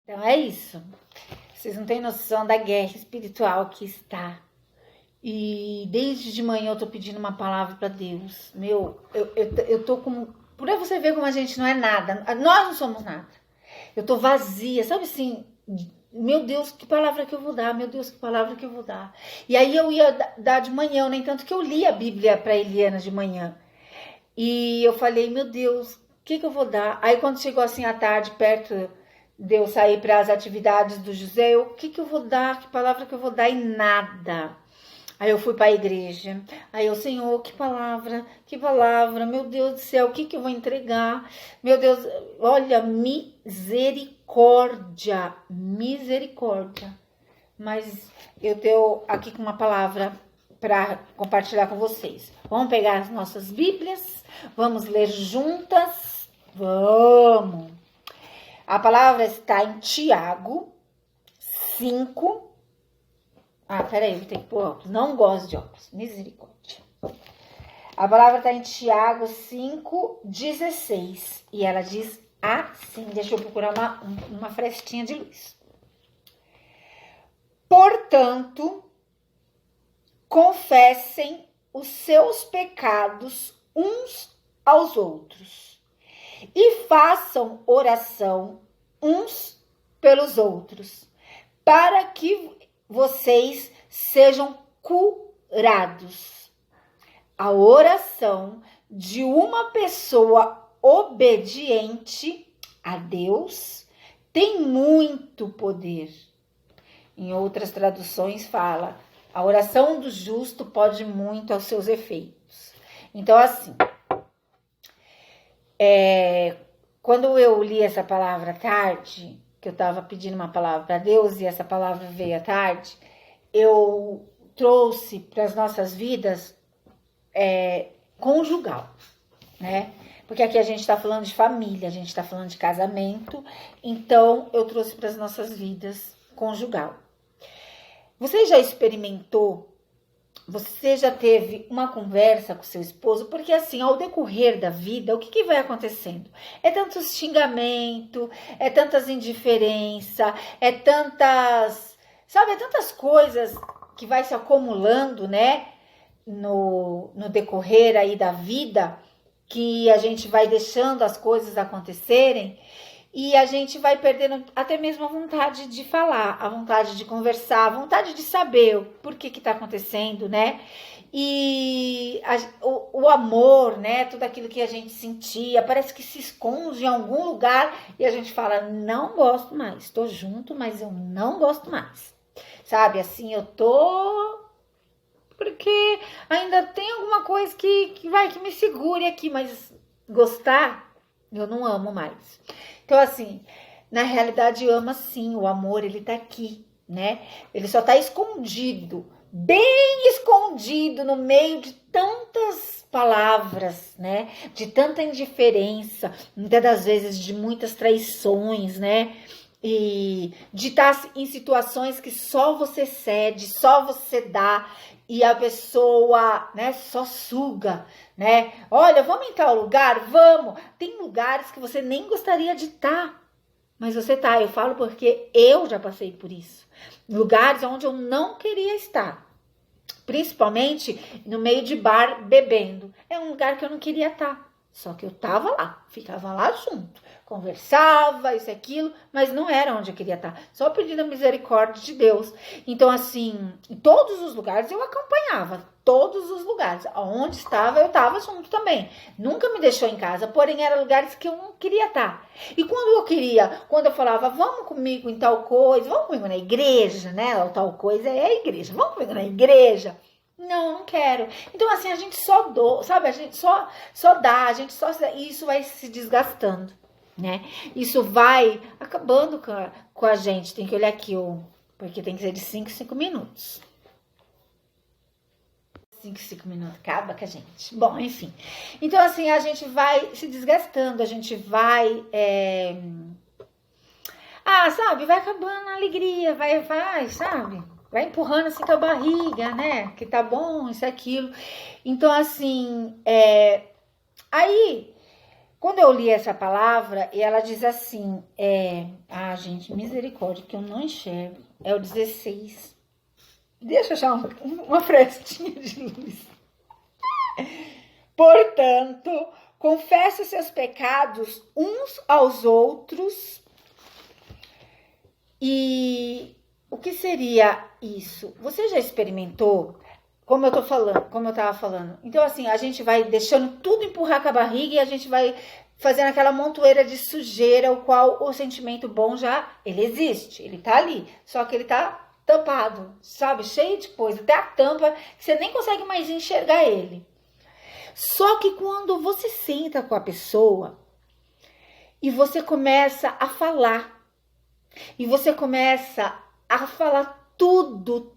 Então é isso. Vocês não têm noção da guerra espiritual que está. E desde de manhã eu tô pedindo uma palavra para Deus. Eu tô com... Por aí você ver como a gente não é nada. Nós não somos nada. Eu tô vazia, sabe assim... Meu Deus, que palavra que eu vou dar? Meu Deus, que palavra que eu vou dar? E aí eu ia dar de manhã, nem tanto que eu li a Bíblia para Eliana de manhã. E eu falei, meu Deus, o que eu vou dar? Aí quando chegou assim à tarde, perto de eu sair para as atividades do José, o que eu vou dar? Que palavra que eu vou dar? E nada. Aí eu fui para a igreja. Aí eu, Senhor, que palavra, meu Deus do céu, o que eu vou entregar? Meu Deus, olha, misericórdia. Mas eu tenho aqui com uma palavra para compartilhar com vocês. Vamos pegar as nossas Bíblias, vamos ler juntas. Vamos! A palavra está em Tiago 5. Peraí, eu tenho que pôr óculos. Não gosto de óculos. Misericórdia. A palavra está em Tiago 5:16. E ela diz assim. Deixa eu procurar uma frestinha de luz. Portanto, confessem os seus pecados uns aos outros e façam oração uns pelos outros, para que vocês sejam curados. A oração de uma pessoa obediente a Deus tem muito poder. Em outras traduções fala, a oração do justo pode muito aos seus efeitos. Então, assim, quando eu li essa palavra à tarde, que eu estava pedindo uma palavra para Deus e essa palavra veio à tarde, eu trouxe para as nossas vidas conjugal, né? Porque aqui a gente está falando de família, a gente está falando de casamento, então eu trouxe para as nossas vidas conjugal. Você já experimentou? Você já teve uma conversa com seu esposo? Porque assim, ao decorrer da vida, o que vai acontecendo? É tanto xingamento, é tantas indiferença, é tantas coisas que vai se acumulando, né? No decorrer aí da vida, que a gente vai deixando as coisas acontecerem e a gente vai perdendo até mesmo a vontade de falar, a vontade de conversar, a vontade de saber o porquê que está acontecendo, né? E o amor, né? Tudo aquilo que a gente sentia, parece que se esconde em algum lugar e a gente fala, não gosto mais, estou junto, mas eu não gosto mais. Sabe, assim, eu tô... Porque ainda tem alguma coisa que me segure aqui, mas gostar, eu não amo mais. Então, assim, na realidade, ama sim, o amor, ele tá aqui, né? Ele só tá escondido, bem escondido no meio de tantas palavras, né? De tanta indiferença, muitas das vezes de muitas traições, né? E de estar em situações que só você cede, só você dá e a pessoa, né, só suga, né? Olha, vamos em tal lugar? Vamos! Tem lugares que você nem gostaria de estar, mas você tá. Eu falo porque eu já passei por isso. Lugares onde eu não queria estar, principalmente no meio de bar bebendo. É um lugar que eu não queria estar, só que eu tava lá, ficava lá junto. Conversava, isso e aquilo, mas não era onde eu queria estar. Só pedindo a misericórdia de Deus. Então, assim, em todos os lugares eu acompanhava. Todos os lugares. Onde estava, eu estava junto também. Nunca me deixou em casa, porém, eram lugares que eu não queria estar. E quando eu falava, vamos comigo em tal coisa, vamos comigo na igreja, né? Tal coisa é a igreja. Vamos comigo na igreja. Não quero. Então, assim, a gente só doa, sabe? A gente só dá, e isso vai se desgastando. Né? Isso vai acabando com a gente. Tem que olhar aqui, porque tem que ser de 5 em 5 minutos. 5 em 5 minutos acaba com a gente. Bom, enfim. Então, assim, a gente vai se desgastando, a gente vai... sabe? Vai acabando a alegria, sabe? Vai empurrando assim com a barriga, né? Que tá bom, isso, aquilo. Então, assim, aí... Quando eu li essa palavra, e ela diz assim, gente, misericórdia, que eu não enxergo, é o 16. Deixa eu achar uma frestinha de luz. Portanto, confesse seus pecados uns aos outros. E o que seria isso? Você já experimentou? Como eu tava falando. Então, assim, a gente vai deixando tudo empurrar com a barriga e a gente vai fazendo aquela montoeira de sujeira, o qual o sentimento bom ele existe, ele tá ali, só que ele tá tampado, sabe? Cheio de coisa, até a tampa, você nem consegue mais enxergar ele. Só que quando você senta com a pessoa e você começa a falar, e você começa a falar tudo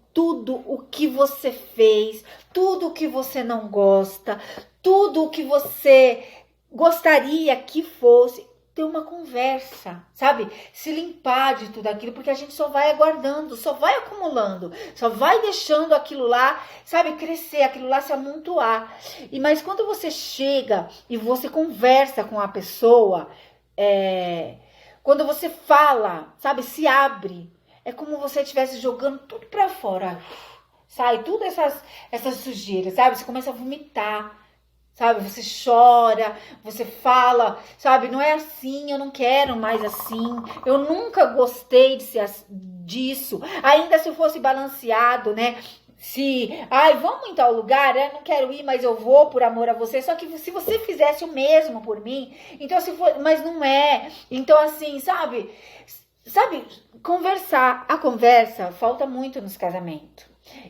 o que você fez, tudo o que você não gosta, tudo o que você gostaria que fosse, ter uma conversa, sabe? Se limpar de tudo aquilo, porque a gente só vai aguardando, só vai acumulando, só vai deixando aquilo lá, sabe, crescer, aquilo lá se amontoar. Mas quando você chega e você conversa com a pessoa, quando você fala, sabe, se abre, é como você estivesse jogando tudo pra fora. Sai tudo essas sujeiras, sabe? Você começa a vomitar, sabe? Você chora, você fala, sabe? Não é assim, eu não quero mais assim. Eu nunca gostei disso. Ainda se fosse balanceado, né? Vamos em tal lugar, eu não quero ir, mas eu vou por amor a você. Só que se você fizesse o mesmo por mim, então mas não é. Então assim, sabe, conversar. A conversa falta muito nos casamentos.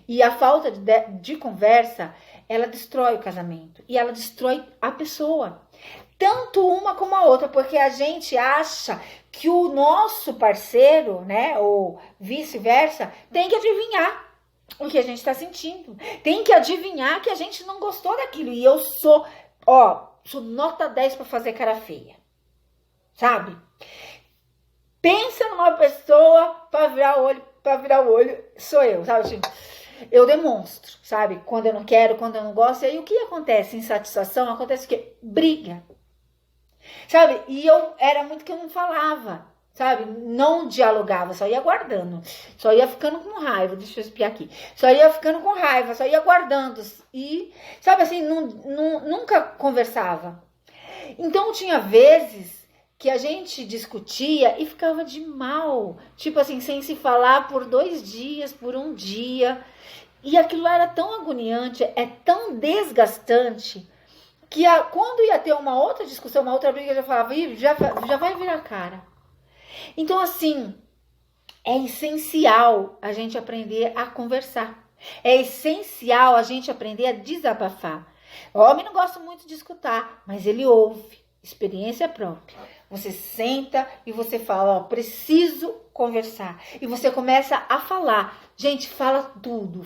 E a falta de conversa, ela destrói o casamento. E ela destrói a pessoa. Tanto uma como a outra, porque a gente acha que o nosso parceiro, né, ou vice-versa, tem que adivinhar o que a gente está sentindo. Tem que adivinhar que a gente não gostou daquilo. E eu sou nota 10 para fazer cara feia. Sabe? Pensa numa pessoa para virar o olho, sou eu, sabe? Tipo, eu demonstro, sabe? Quando eu não quero, quando eu não gosto. E aí o que acontece? Insatisfação, acontece o quê? Briga. Sabe? E eu era muito que eu não falava, sabe? Não dialogava, só ia guardando. Só ia ficando com raiva, deixa eu espiar aqui. Só ia ficando com raiva, só ia guardando. E, sabe assim, nunca conversava. Então tinha vezes que a gente discutia e ficava de mal. Tipo assim, sem se falar por 2 dias, por 1 dia. E aquilo era tão agoniante, é tão desgastante, que quando ia ter uma outra discussão, uma outra briga, eu já falava, já vai virar cara. Então, assim, é essencial a gente aprender a conversar. É essencial a gente aprender a desabafar. O homem não gosta muito de escutar, mas ele ouve. Experiência própria. Você senta e você fala, preciso conversar. E você começa a falar. Gente, fala tudo.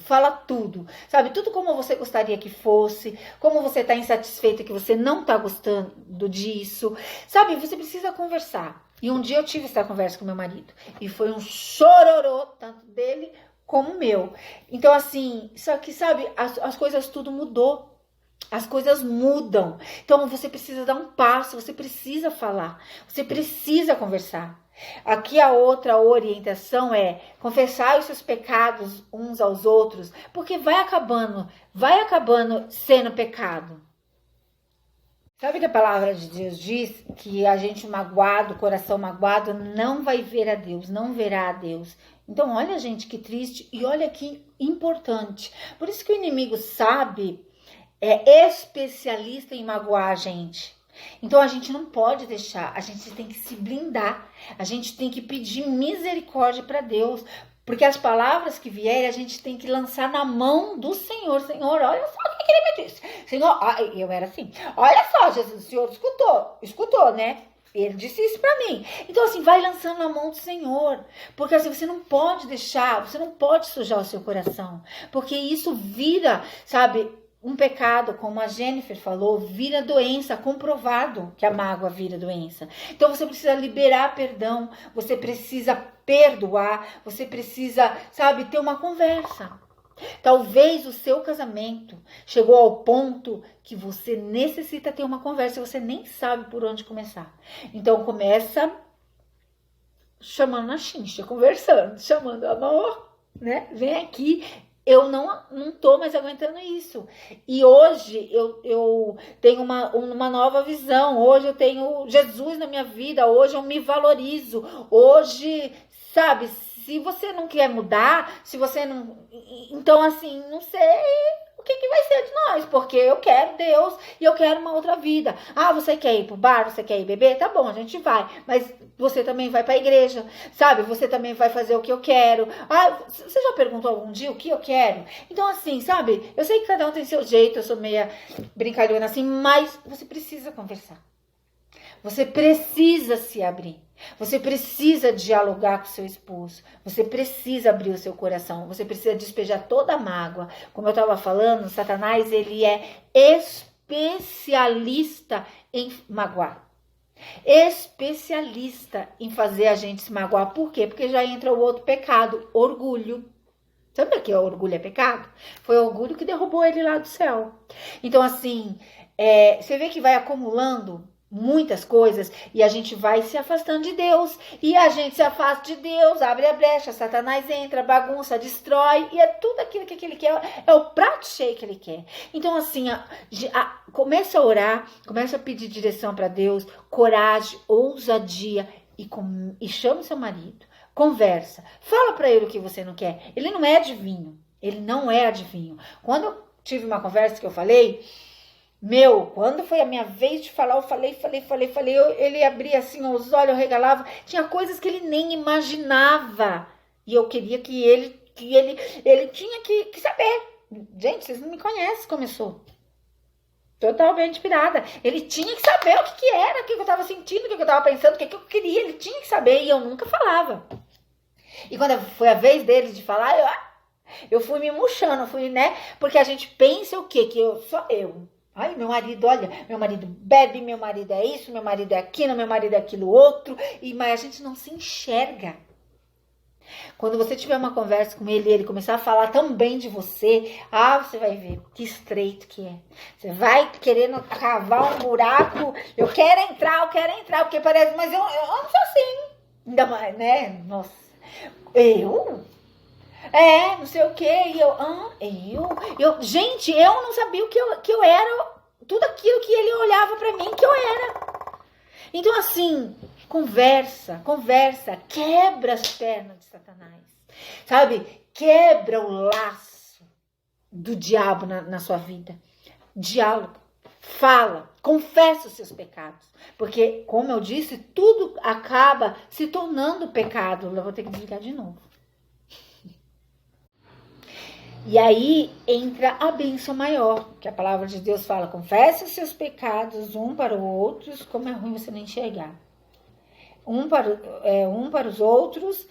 Sabe, tudo como você gostaria que fosse, como você está insatisfeita, que você não está gostando disso. Sabe, você precisa conversar. E um dia eu tive essa conversa com meu marido. E foi um chororô, tanto dele como meu. Então, assim, só que, sabe, as coisas tudo mudou. As coisas mudam. Então, você precisa dar um passo, você precisa falar, você precisa conversar. Aqui a outra orientação é confessar os seus pecados uns aos outros, porque vai acabando sendo pecado. Sabe que a palavra de Deus diz que a gente magoado, coração magoado, não vai ver a Deus, não verá a Deus. Então, olha, gente, que triste e olha que importante. Por isso que o inimigo sabe, é especialista em magoar a gente. Então a gente não pode deixar, a gente tem que se blindar, a gente tem que pedir misericórdia para Deus, porque as palavras que vierem a gente tem que lançar na mão do Senhor. Senhor, olha só o que ele me disse. Senhor, eu era assim, olha só, Jesus, o Senhor escutou, né? Ele disse isso para mim. Então assim, vai lançando na mão do Senhor, porque assim, você não pode deixar, você não pode sujar o seu coração, porque isso vira, sabe, um pecado, como a Jennifer falou, vira doença, comprovado que a mágoa vira doença. Então você precisa liberar perdão, você precisa perdoar, você precisa, sabe, ter uma conversa. Talvez o seu casamento chegou ao ponto que você necessita ter uma conversa e você nem sabe por onde começar. Então começa chamando a chincha, conversando, chamando amor, né? Vem aqui, eu não tô mais aguentando isso. E hoje eu tenho uma nova visão, hoje eu tenho Jesus na minha vida, hoje eu me valorizo, hoje, sabe, se você não quer mudar, se você não... Então, assim, não sei o que vai ser de nós, porque eu quero Deus e eu quero uma outra vida. Ah, você quer ir pro bar, você quer ir beber? Tá bom, a gente vai, mas você também vai pra igreja, sabe? Você também vai fazer o que eu quero. Ah, você já perguntou algum dia o que eu quero? Então, assim, sabe? Eu sei que cada um tem seu jeito, eu sou meia brincalhona assim, mas você precisa conversar. Você precisa se abrir. Você precisa dialogar com seu esposo. Você precisa abrir o seu coração. Você precisa despejar toda a mágoa. Como eu estava falando, Satanás, ele é especialista em magoar. Especialista em fazer a gente se magoar. Por quê? Porque já entra o outro pecado, orgulho. Sabe o que orgulho é pecado? Foi o orgulho que derrubou ele lá do céu. Então, assim, você vê que vai acumulando muitas coisas e a gente vai se afastando de Deus, e a gente se afasta de Deus, abre a brecha, Satanás entra, bagunça, destrói, e é tudo aquilo que ele quer, é o prato cheio que ele quer. Então, assim, começa a orar, começa a pedir direção para Deus, coragem, ousadia, e chama o seu marido, conversa, fala para ele o que você não quer. Ele não é adivinho, ele não é adivinho. Quando eu tive uma conversa que eu falei, quando foi a minha vez de falar, eu falei, ele abria assim os olhos, eu regalava, tinha coisas que ele nem imaginava, e eu queria que ele tinha que saber. Gente, vocês não me conhecem como eu sou. Totalmente pirada. Ele tinha que saber o que era, o que eu tava sentindo, o que eu tava pensando, o que eu queria, ele tinha que saber, e eu nunca falava. E quando foi a vez dele de falar, eu fui me murchando, né, porque a gente pensa o quê? Que só eu. Ai, meu marido, olha, meu marido bebe, meu marido é isso, meu marido é aquilo, meu marido é aquilo outro, mas a gente não se enxerga. Quando você tiver uma conversa com ele e ele começar a falar tão bem de você, você vai ver que estreito que é. Você vai querendo cavar um buraco, eu quero entrar, porque parece, mas eu não sou assim. Ainda mais, né? Nossa, não sei o que, gente, eu não sabia o que eu era, tudo aquilo que ele olhava pra mim que eu era. Então, assim, conversa, quebra as pernas de Satanás, sabe? Quebra o laço do diabo na sua vida. Diálogo, fala, confessa os seus pecados, porque, como eu disse, tudo acaba se tornando pecado. Eu vou ter que desligar de novo. E aí entra a bênção maior, que a palavra de Deus fala: confesse os seus pecados um para o outro, como é ruim você não enxergar. Um para os outros,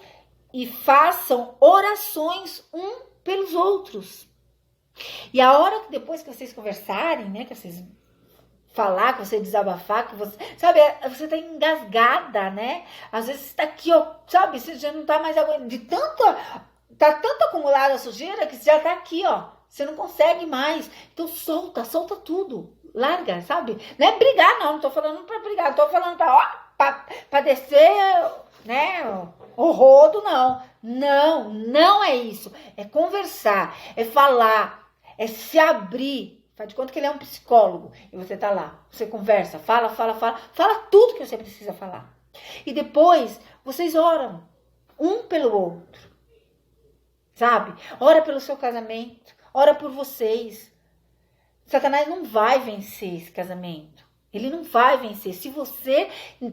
e façam orações um pelos outros. E a hora que depois que vocês conversarem, né, que vocês falar, que você desabafar, que você, sabe, você tá engasgada, né? Às vezes você tá aqui, ó, sabe, você já não tá mais aguentando, tá tanto acumulada a sujeira que você já tá aqui, ó. Você não consegue mais. Então solta tudo. Larga, sabe? Não é brigar, não tô falando pra brigar, tô falando pra descer, né, o rodo, não. Não é isso. É conversar, é falar, é se abrir. Faz de conta que ele é um psicólogo e você tá lá. Você conversa, fala tudo que você precisa falar. E depois vocês oram um pelo outro. Sabe? Ora pelo seu casamento, ora por vocês. Satanás não vai vencer esse casamento. Ele não vai vencer. Se você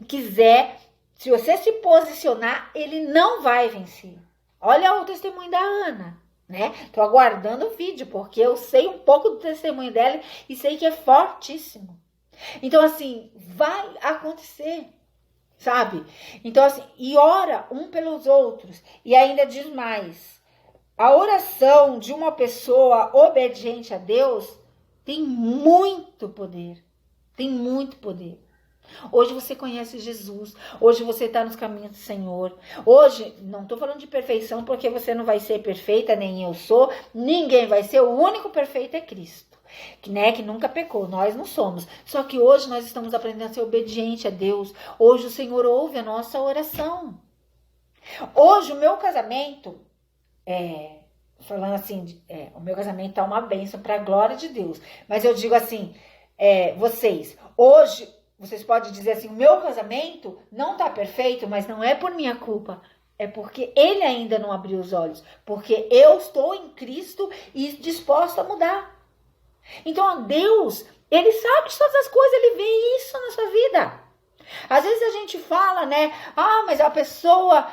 quiser, se você se posicionar, ele não vai vencer. Olha o testemunho da Ana, né? Tô aguardando o vídeo, porque eu sei um pouco do testemunho dela e sei que é fortíssimo. Então, assim, vai acontecer, sabe? Então, assim, e ora um pelos outros. E ainda diz mais: a oração de uma pessoa obediente a Deus tem muito poder. Tem muito poder. Hoje você conhece Jesus. Hoje você está nos caminhos do Senhor. Hoje, não estou falando de perfeição, porque você não vai ser perfeita, nem eu sou. Ninguém vai ser. O único perfeito é Cristo. Que nunca pecou. Nós não somos. Só que hoje nós estamos aprendendo a ser obediente a Deus. Hoje o Senhor ouve a nossa oração. Hoje o meu casamento, falando assim, o meu casamento tá uma bênção para a glória de Deus. Mas eu digo assim, hoje, vocês podem dizer assim, o meu casamento não tá perfeito, mas não é por minha culpa. É porque ele ainda não abriu os olhos. Porque eu estou em Cristo e disposto a mudar. Então, Deus, ele sabe de todas as coisas, ele vê isso na sua vida. Às vezes a gente fala, né? Mas a pessoa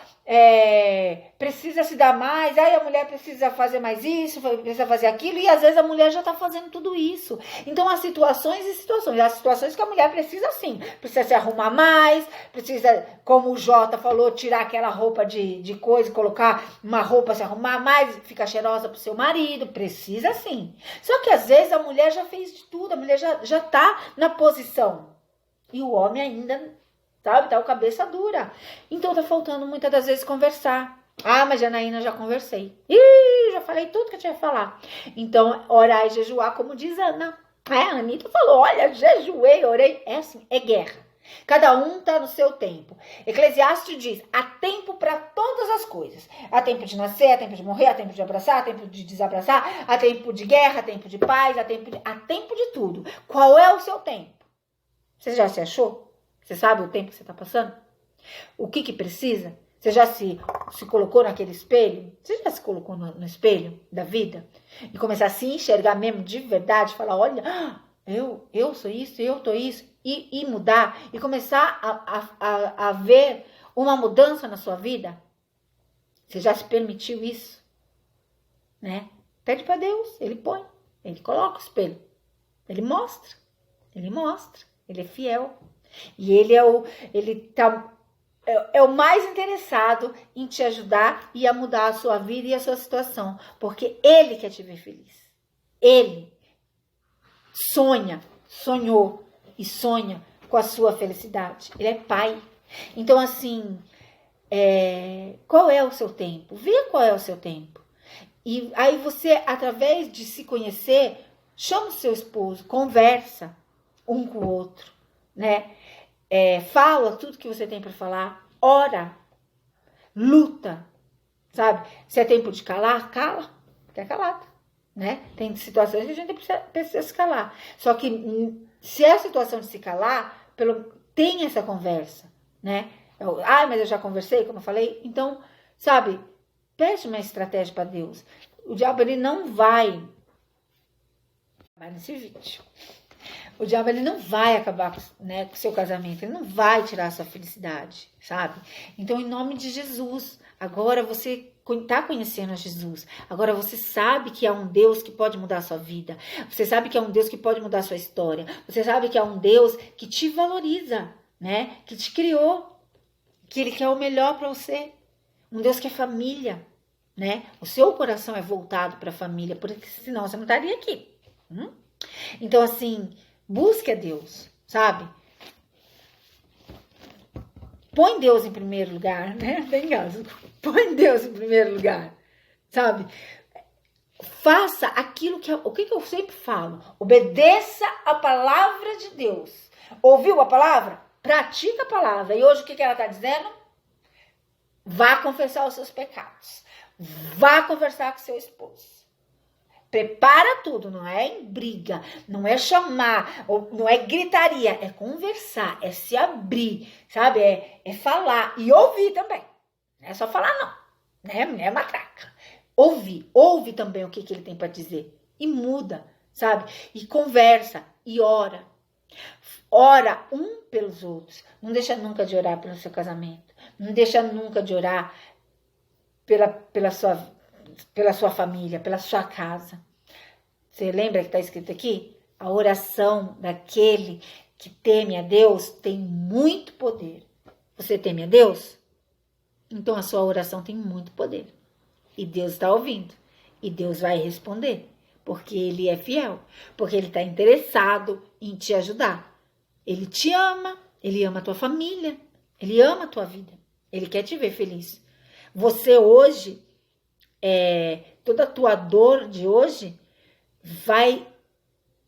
precisa se dar mais, a mulher precisa fazer mais isso, precisa fazer aquilo, e às vezes a mulher já está fazendo tudo isso. Então há situações e situações. Há situações que a mulher precisa sim, precisa se arrumar mais, precisa, como o Jota falou, tirar aquela roupa de coisa, colocar uma roupa, se arrumar mais, ficar cheirosa pro seu marido, precisa sim. Só que às vezes a mulher já fez de tudo, a mulher já tá na posição. E o homem ainda, sabe, tá com a cabeça dura. Então tá faltando muitas das vezes conversar. Mas Janaína, já conversei. Já falei tudo que eu tinha que falar. Então, orar e jejuar, como diz Ana. A Anitta falou, olha, jejuei, orei. É assim, é guerra. Cada um tá no seu tempo. Eclesiastes diz, há tempo para todas as coisas. Há tempo de nascer, há tempo de morrer, há tempo de abraçar, há tempo de desabraçar, há tempo de guerra, há tempo de paz, há tempo de tudo. Qual é o seu tempo? Você já se achou? Você sabe o tempo que você está passando? O que precisa? Você já se colocou naquele espelho? Você já se colocou no espelho da vida? E começar a se enxergar mesmo de verdade? Falar, olha, eu sou isso, eu tô isso. E mudar. E começar a ver uma mudança na sua vida? Você já se permitiu isso? Né? Pede para Deus. Ele põe. Ele coloca o espelho. Ele mostra. Ele mostra. Ele é fiel. E ele é o mais interessado em te ajudar e a mudar a sua vida e a sua situação. Porque ele quer te ver feliz. Ele sonhou e sonha com a sua felicidade. Ele é pai. Então, assim, qual é o seu tempo? Vê qual é o seu tempo. E aí você, através de se conhecer, chama o seu esposo, conversa um com o outro, né? Fala tudo que você tem para falar, ora, luta, sabe? Se é tempo de calar, cala, fica calado, né? Tem situações que a gente precisa se calar. Só que se é a situação de se calar, tem essa conversa, né? Mas eu já conversei, como eu falei. Então, sabe, pede uma estratégia para Deus. O diabo, ele não vai nesse vídeo. O diabo, ele não vai acabar com o seu casamento, ele não vai tirar a sua felicidade, sabe? Então, em nome de Jesus, agora você está conhecendo a Jesus, agora você sabe que há um Deus que pode mudar a sua vida, você sabe que há um Deus que pode mudar a sua história, você sabe que há um Deus que te valoriza, né? Que te criou, que ele quer o melhor para você, um Deus que é família, né? O seu coração é voltado para a família, porque senão você não estaria aqui. Então, assim, busque a Deus, sabe? Põe Deus em primeiro lugar, né? Põe Deus em primeiro lugar, sabe? Faça aquilo o que eu sempre falo? Obedeça a palavra de Deus. Ouviu a palavra? Pratica a palavra. E hoje o que ela está dizendo? Vá confessar os seus pecados. Vá conversar com seu esposo. Prepara tudo, não é em briga, não é chamar, não é gritaria, é conversar, é se abrir, sabe? É falar e ouvir também. Não é só falar, não, né? Mulher matraca. Ouve também o que ele tem para dizer e muda, sabe? E conversa e ora. Ora um pelos outros. Não deixa nunca de orar pelo seu casamento. Não deixa nunca de orar pela sua família, pela sua casa. Você lembra que está escrito aqui? A oração daquele que teme a Deus tem muito poder. Você teme a Deus? Então a sua oração tem muito poder. E Deus está ouvindo. E Deus vai responder. Porque Ele é fiel. Porque Ele está interessado em te ajudar. Ele te ama Ele ama a tua família. Ele ama a tua vida. Ele quer te ver feliz. Você hoje, toda a tua dor de hoje,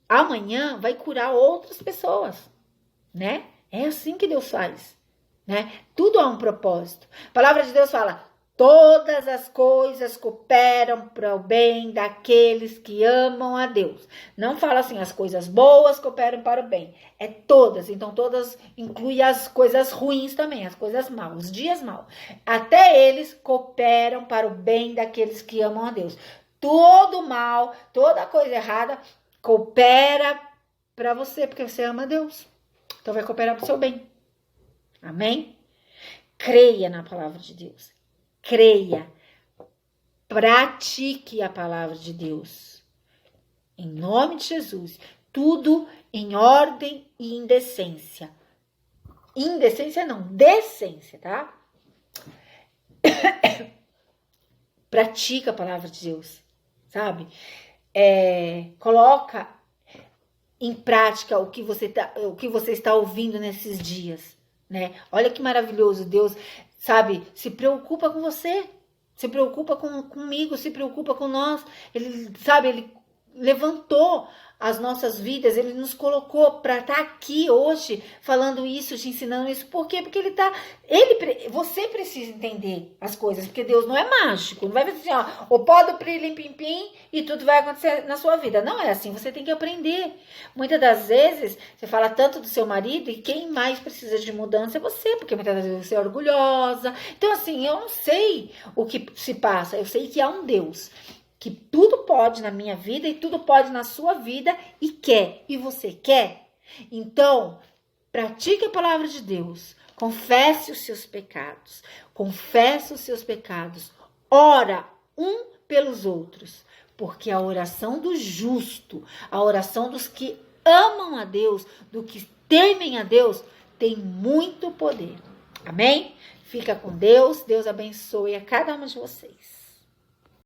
amanhã vai curar outras pessoas, né? É assim que Deus faz, né? Tudo há um propósito. A palavra de Deus fala: todas as coisas cooperam para o bem daqueles que amam a Deus. Não fala assim, as coisas boas cooperam para o bem. É todas. Então, todas inclui as coisas ruins também, as coisas maus, os dias maus. Até eles cooperam para o bem daqueles que amam a Deus. Todo mal, toda coisa errada coopera para você, porque você ama a Deus. Então, vai cooperar para o seu bem. Amém? Creia na palavra de Deus. Creia, pratique a palavra de Deus, em nome de Jesus, tudo em ordem e em decência. Indecência não, decência, tá? Pratica a palavra de Deus, sabe? Coloca em prática o que você está ouvindo nesses dias, né? Olha que maravilhoso, Deus, sabe, se preocupa com você, se preocupa comigo, se preocupa com nós. Ele, sabe, ele levantou as nossas vidas, ele nos colocou para estar aqui hoje falando isso, te ensinando isso. Por quê? Porque você precisa entender as coisas, porque Deus não é mágico, não vai fazer assim, ó, o pó do prilim pim pim e tudo vai acontecer na sua vida. Não é assim, você tem que aprender. Muitas das vezes, você fala tanto do seu marido e quem mais precisa de mudança é você, porque muitas das vezes você é orgulhosa. Então assim, eu não sei o que se passa, eu sei que há um Deus que tudo pode na minha vida e tudo pode na sua vida e quer. E você quer? Então, pratique a palavra de Deus. Confesse os seus pecados. Confesse os seus pecados. Ora um pelos outros. Porque a oração do justo, a oração dos que amam a Deus, do que temem a Deus, tem muito poder. Amém? Fica com Deus. Deus abençoe a cada uma de vocês.